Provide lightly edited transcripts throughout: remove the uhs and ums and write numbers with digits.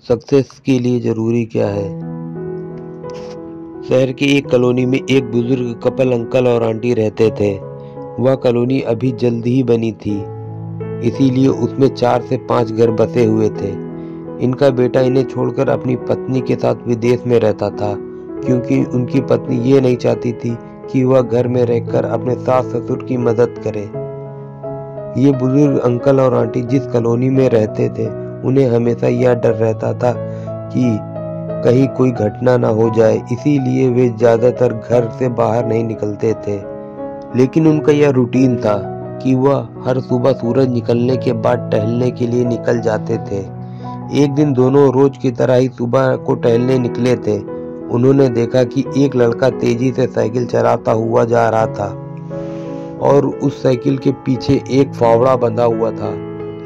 Success के लिए ज़रूरी क्या है। शहर की एक कॉलोनी में एक बुजुर्ग कपल अंकल और आंटी रहते थे। वह कॉलोनी अभी जल्द ही बनी थी, इसीलिए उसमें 4 से 5 घर बसे हुए थे। इनका बेटा इन्हें छोड़कर अपनी पत्नी के साथ विदेश में रहता था, क्योंकि उनकी पत्नी ये नहीं चाहती थी कि वह घर में रहकर अपने सास ससुर की मदद करे। ये बुजुर्ग अंकल और आंटी जिस कॉलोनी में रहते थे, उन्हें हमेशा यह डर रहता था कि कहीं कोई घटना ना हो जाए, इसीलिए वे ज्यादातर घर से बाहर नहीं निकलते थे। लेकिन उनका यह रूटीन था कि वह हर सुबह सूरज निकलने के बाद टहलने के लिए निकल जाते थे। एक दिन दोनों रोज की तरह ही सुबह को टहलने निकले थे। उन्होंने देखा कि एक लड़का तेजी से साइकिल चलाता हुआ जा रहा था और उस साइकिल के पीछे एक फावड़ा बंधा हुआ था,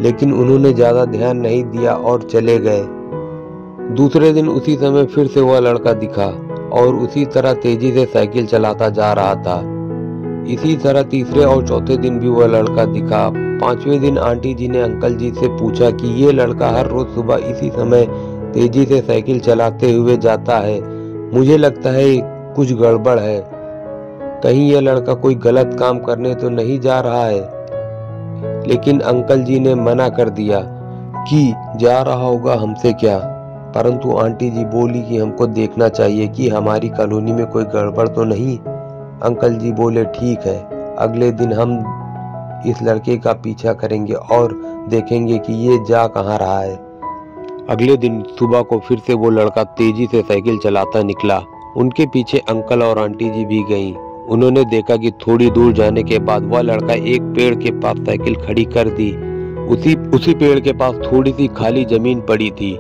लेकिन उन्होंने ज्यादा ध्यान नहीं दिया और चले गए। दूसरे दिन उसी समय फिर से वह लड़का दिखा और उसी तरह तेजी से साइकिल चलाता जा रहा था। इसी तरह तीसरे और चौथे दिन भी वह लड़का दिखा। 5वें दिन आंटी जी ने अंकल जी से पूछा कि ये लड़का हर रोज सुबह इसी समय तेजी से साइकिल चलाते हुए जाता है, मुझे लगता है कुछ गड़बड़ है। कहीं यह लड़का कोई गलत काम करने तो नहीं जा रहा है। लेकिन अंकल जी ने मना कर दिया कि जा रहा होगा, हमसे क्या। परंतु आंटी जी बोली कि हमको देखना चाहिए कि हमारी कॉलोनी में कोई गड़बड़ तो नहीं। अंकल जी बोले ठीक है, अगले दिन हम इस लड़के का पीछा करेंगे और देखेंगे कि ये जा कहाँ रहा है। अगले दिन सुबह को फिर से वो लड़का तेजी से साइकिल चलाता निकला। उनके पीछे अंकल और आंटी जी भी गईं। उन्होंने देखा कि थोड़ी दूर जाने के बाद वह लड़का एक पेड़ के पास साइकिल खड़ी कर दी। उसी पेड़ के पास थोड़ी सी खाली जमीन पड़ी थी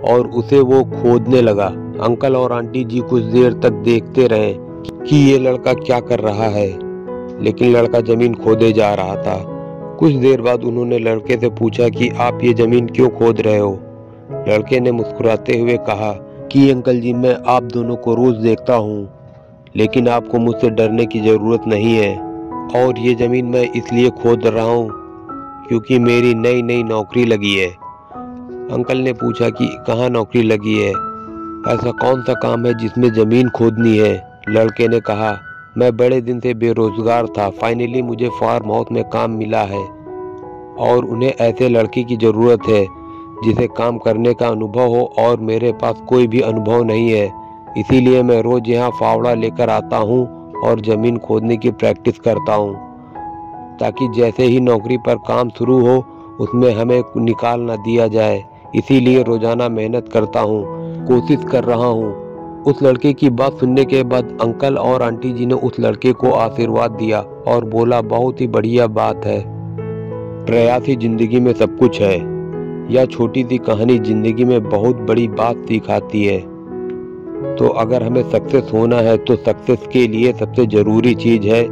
और उसे वो खोदने लगा। अंकल और आंटी जी कुछ देर तक देखते रहे कि ये लड़का क्या कर रहा है, लेकिन लड़का जमीन खोदे जा रहा था। कुछ देर बाद उन्होंने लड़के से पूछा कि आप ये जमीन क्यों खोद रहे हो। लड़के ने मुस्कुराते हुए कहा कि अंकल जी, मैं आप दोनों को रोज देखता हूँ, लेकिन आपको मुझसे डरने की जरूरत नहीं है और ये जमीन मैं इसलिए खोद रहा हूँ क्योंकि मेरी नई नई नौकरी लगी है। अंकल ने पूछा कि कहाँ नौकरी लगी है, ऐसा कौन सा काम है जिसमें जमीन खोदनी है। लड़के ने कहा, मैं बड़े दिन से बेरोजगार था, फाइनली मुझे फार्म हाउस में काम मिला है और उन्हें ऐसे लड़के की जरूरत है जिसे काम करने का अनुभव हो और मेरे पास कोई भी अनुभव नहीं है। इसीलिए मैं रोज यहाँ फावड़ा लेकर आता हूँ और जमीन खोदने की प्रैक्टिस करता हूँ, ताकि जैसे ही नौकरी पर काम शुरू हो उसमें हमें निकाल ना दिया जाए। इसीलिए रोजाना मेहनत करता हूँ, कोशिश कर रहा हूँ। उस लड़के की बात सुनने के बाद अंकल और आंटी जी ने उस लड़के को आशीर्वाद दिया और बोला, बहुत ही बढ़िया बात है, प्रयास ही जिंदगी में सब कुछ है। यह छोटी सी कहानी जिंदगी में बहुत बड़ी बात सिखाती है। तो अगर हमें सक्सेस होना है तो सक्सेस के लिए सबसे जरूरी चीज है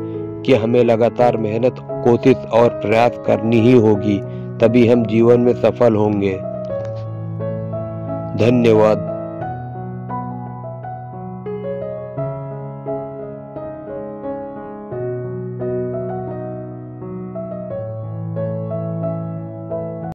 कि हमें लगातार मेहनत, कोशिश और प्रयास करनी ही होगी, तभी हम जीवन में सफल होंगे। धन्यवाद।